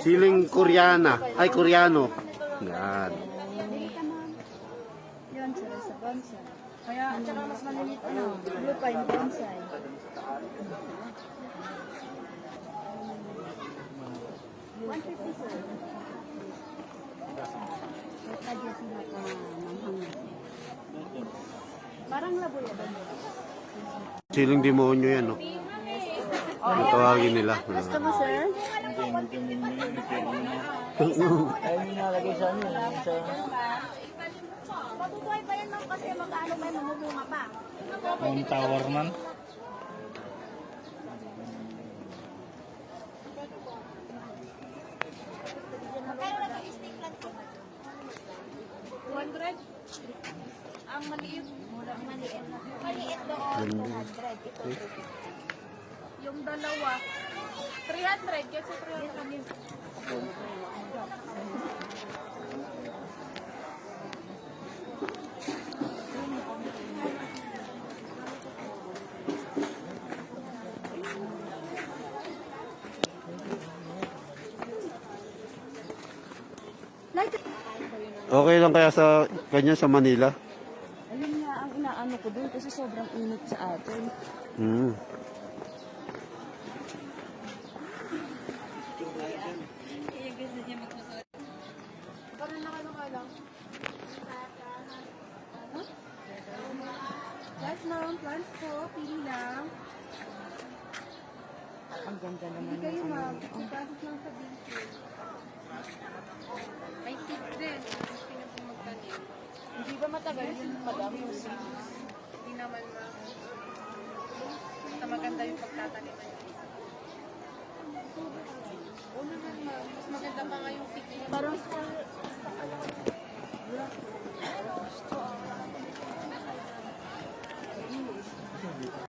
Siling Koreana. Ay, Koreano. Yan. Yun, sir, sa bonsai. Kaya, tsaka mas maliit, blue pine bonsai. $150, sir. Parang laboy ba? Siling demonyo yan, no? Ang tawagin nila. Gusto mo, sir? Ay, nalagay sa ano. Matutuhay pa yan, ma'am, kasi mag-ano may mamumunga pa. Ang tower man. Magkano lang yung stick lang po? 200? Ang maliit. Maliit. Maliit doon, 200. Ito, yung dalawa, 300. Kasi 300. Okay lang kaya sa kanya sa Manila? Ayun nga ang inaano ko doon kasi sobrang init sa atin. Hmm. Parang nakano ka lang. Yes, ma'am. Plants po. Pili lang. Ang ganda naman. Hindi kayo, ma'am. Ang pasok lang sa basic. May seeds din. Hindi ba matagal yun, madam, yung seeds? Hindi naman, ma'am. Basta maganda yung pagtatanim. Oo naman, ma'am. Mas maganda pa nga yung seeds. Parang